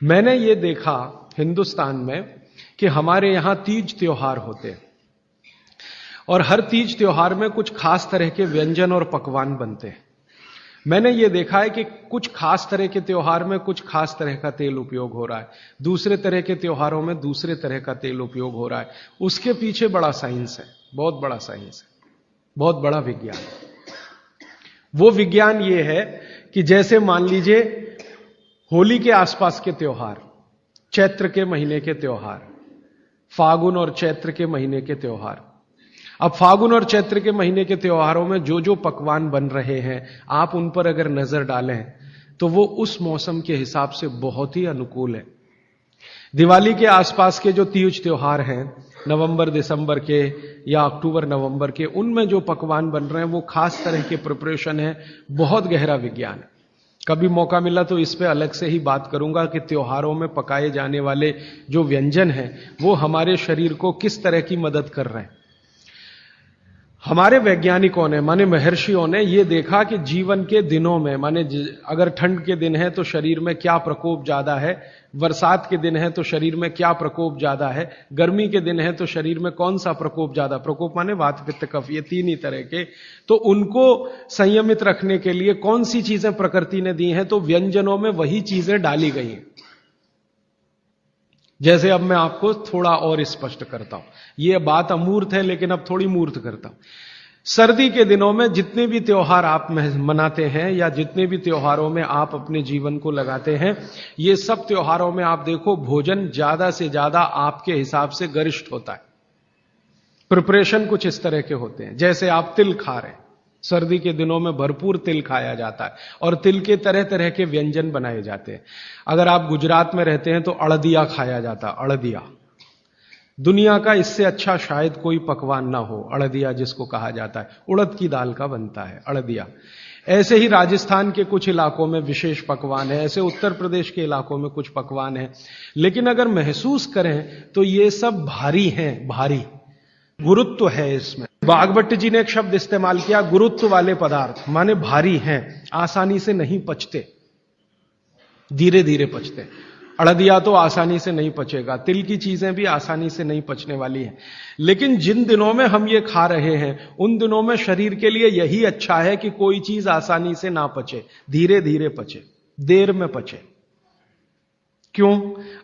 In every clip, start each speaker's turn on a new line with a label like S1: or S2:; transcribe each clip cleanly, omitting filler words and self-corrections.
S1: मैंने ये देखा हिंदुस्तान में कि हमारे यहां तीज त्योहार होते हैं और हर तीज त्योहार में कुछ खास तरह के व्यंजन और पकवान बनते हैं। मैंने ये देखा है कि कुछ खास तरह के त्योहार में कुछ खास तरह का तेल उपयोग हो रहा है, दूसरे तरह के त्योहारों में दूसरे तरह का तेल उपयोग हो रहा है। उसके पीछे बड़ा साइंस है, बहुत बड़ा साइंस है, बहुत बड़ा विज्ञान। वो विज्ञान ये है कि जैसे मान लीजिए होली के आसपास के त्योहार, चैत्र के महीने के त्योहार, फागुन और चैत्र के महीने के त्योहार। अब फागुन और चैत्र के महीने के त्योहारों में जो जो पकवान बन रहे हैं, आप उन पर अगर नजर डालें तो वो उस मौसम के हिसाब से बहुत ही अनुकूल है। दिवाली के आसपास के जो तीज त्योहार हैं, नवंबर दिसंबर के या अक्टूबर नवंबर के, उनमें जो पकवान बन रहे हैं वो खास तरह के प्रिपरेशन है, बहुत गहरा विज्ञान है। कभी मौका मिला तो इस पे अलग से ही बात करूंगा कि त्योहारों में पकाए जाने वाले जो व्यंजन हैं वो हमारे शरीर को किस तरह की मदद कर रहे हैं। हमारे वैज्ञानिकों ने, माने महर्षियों ने, यह देखा कि जीवन के दिनों में, माने अगर ठंड के दिन है तो शरीर में क्या प्रकोप ज्यादा है, बरसात के दिन है तो शरीर में क्या प्रकोप ज्यादा है, गर्मी के दिन है तो शरीर में कौन सा प्रकोप ज्यादा, प्रकोप माने वात पित्त कफ, ये तीन ही तरह के, तो उनको संयमित रखने के लिए कौन सी चीजें प्रकृति ने दी हैं, तो व्यंजनों में वही चीजें डाली गई हैं। जैसे अब मैं आपको थोड़ा और स्पष्ट करता हूं, यह बात अमूर्त है लेकिन अब थोड़ी मूर्त करता हूं। सर्दी के दिनों में जितने भी त्योहार आप मनाते हैं या जितने भी त्योहारों में आप अपने जीवन को लगाते हैं, ये सब त्योहारों में आप देखो भोजन ज्यादा से ज्यादा आपके हिसाब से गरिष्ठ होता है। प्रिपरेशन कुछ इस तरह के होते हैं, जैसे आप तिल खा रहे हैं, सर्दी के दिनों में भरपूर तिल खाया जाता है और तिल के तरह तरह के व्यंजन बनाए जाते हैं। अगर आप गुजरात में रहते हैं तो अड़दिया खाया जाता है, अड़दिया। दुनिया का इससे अच्छा शायद कोई पकवान ना हो, अड़दिया जिसको कहा जाता है, उड़द की दाल का बनता है अड़दिया। ऐसे ही राजस्थान के कुछ इलाकों में विशेष पकवान है, ऐसे उत्तर प्रदेश के इलाकों में कुछ पकवान है। लेकिन अगर महसूस करें तो ये सब भारी हैं, भारी गुरुत्व है इसमें। बागभट्ट जी ने एक शब्द इस्तेमाल किया, गुरुत्व वाले पदार्थ, माने भारी हैं, आसानी से नहीं पचते, धीरे धीरे पचते। अड़दिया तो आसानी से नहीं पचेगा, तिल की चीजें भी आसानी से नहीं पचने वाली हैं। लेकिन जिन दिनों में हम ये खा रहे हैं उन दिनों में शरीर के लिए यही अच्छा है कि कोई चीज आसानी से ना पचे, धीरे धीरे पचे, देर में पचे। क्यों?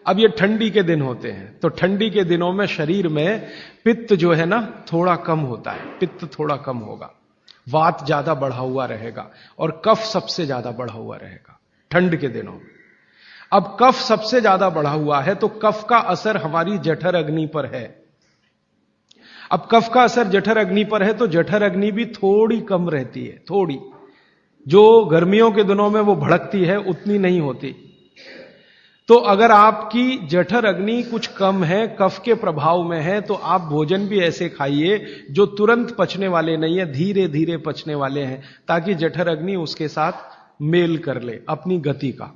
S1: अब ये ठंडी के दिन होते हैं तो ठंडी के दिनों में शरीर में पित्त जो है ना थोड़ा कम होता है, पित्त थोड़ा कम होगा, वात ज्यादा बढ़ा हुआ रहेगा और कफ सबसे ज्यादा बढ़ा हुआ रहेगा ठंड के दिनों में। अब कफ सबसे ज्यादा बढ़ा हुआ है तो कफ का असर हमारी जठर अग्नि पर है। अब कफ का असर जठर अग्नि पर है तो जठर अग्नि भी थोड़ी कम रहती है, थोड़ी, जो गर्मियों के दिनों में वो भड़कती है उतनी नहीं होती। तो अगर आपकी जठर अग्नि कुछ कम है, कफ के प्रभाव में है, तो आप भोजन भी ऐसे खाइए जो तुरंत पचने वाले नहीं है, धीरे धीरे पचने वाले हैं, ताकि जठर अग्नि उसके साथ मेल कर ले अपनी गति का।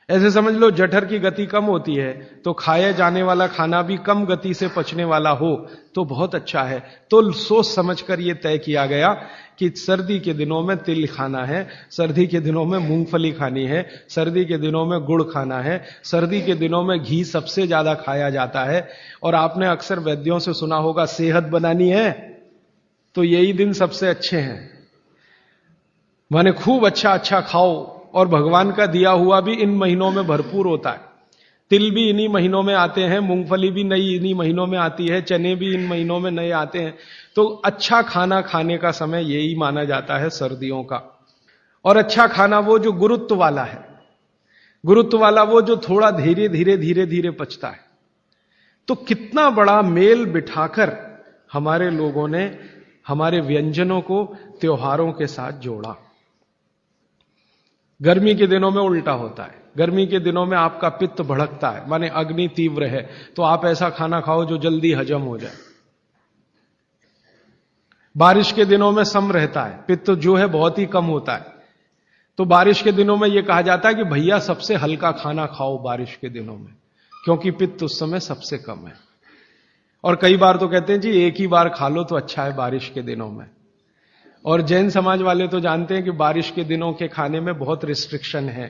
S1: ऐसे समझ लो जठर की गति कम होती है तो खाया जाने वाला खाना भी कम गति से पचने वाला हो तो बहुत अच्छा है। तो सोच समझकर यह तय किया गया कि सर्दी के दिनों में तिल खाना है, सर्दी के दिनों में मूंगफली खानी है, सर्दी के दिनों में गुड़ खाना है, सर्दी के दिनों में घी सबसे ज्यादा खाया जाता है। और आपने अक्सर वैद्यों से सुना होगा, सेहत बनानी है तो यही दिन सबसे अच्छे हैं, माने खूब अच्छा अच्छा खाओ। और भगवान का दिया हुआ भी इन महीनों में भरपूर होता है। तिल भी इन्हीं महीनों में आते हैं, मूंगफली भी नई इन्हीं महीनों में आती है, चने भी इन महीनों में नए आते हैं। तो अच्छा खाना खाने का समय यही माना जाता है सर्दियों का। और अच्छा खाना वो जो गुरुत्व वाला है, गुरुत्व वाला वो जो थोड़ा धीरे धीरे धीरे धीरे पचता है। तो कितना बड़ा मेल बिठाकर हमारे लोगों ने हमारे व्यंजनों को त्योहारों के साथ जोड़ा। गर्मी के दिनों में उल्टा होता है, गर्मी के दिनों में आपका पित्त भड़कता है, माने अग्नि तीव्र है, तो आप ऐसा खाना खाओ जो जल्दी हजम हो जाए। बारिश के दिनों में सम रहता है, पित्त जो है बहुत ही कम होता है। तो बारिश के दिनों में यह कहा जाता है कि भैया सबसे हल्का खाना खाओ बारिश के दिनों में, क्योंकि पित्त उस समय सबसे कम है। और कई बार तो कहते हैं जी एक ही बार खा लो तो अच्छा है बारिश के दिनों में। और जैन समाज वाले तो जानते हैं कि बारिश के दिनों के खाने में बहुत रिस्ट्रिक्शन है,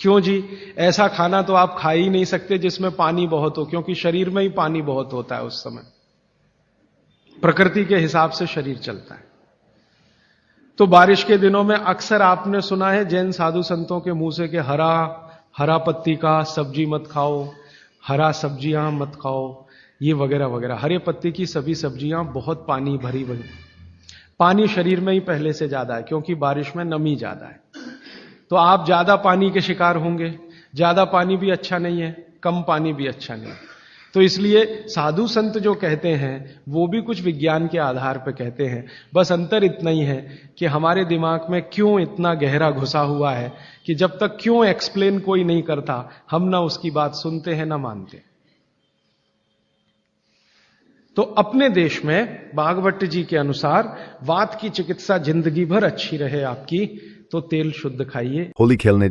S1: क्यों जी? ऐसा खाना तो आप खा ही नहीं सकते जिसमें पानी बहुत हो, क्योंकि शरीर में ही पानी बहुत होता है उस समय। प्रकृति के हिसाब से शरीर चलता है। तो बारिश के दिनों में अक्सर आपने सुना है जैन साधु संतों के मुंह से कि हरा पत्ती का सब्जी मत खाओ, हरा सब्जियां मत खाओ, ये वगैरह वगैरह। हरे पत्ती की सभी सब्जियां बहुत पानी भरी भरी, पानी शरीर में ही पहले से ज्यादा है, क्योंकि बारिश में नमी ज्यादा है। तो आप ज्यादा पानी के शिकार होंगे। ज्यादा पानी भी अच्छा नहीं है, कम पानी भी अच्छा नहीं है। तो इसलिए साधु संत जो कहते हैं वो भी कुछ विज्ञान के आधार पर कहते हैं। बस अंतर इतना ही है कि हमारे दिमाग में क्यों इतना गहरा घुसा हुआ है कि जब तक क्यों एक्सप्लेन कोई नहीं करता, हम ना उसकी बात सुनते हैं ना मानते। तो अपने देश में भागवत जी के अनुसार वात की चिकित्सा जिंदगी भर अच्छी रहे आपकी, तो तेल शुद्ध खाइए।
S2: होली खेलने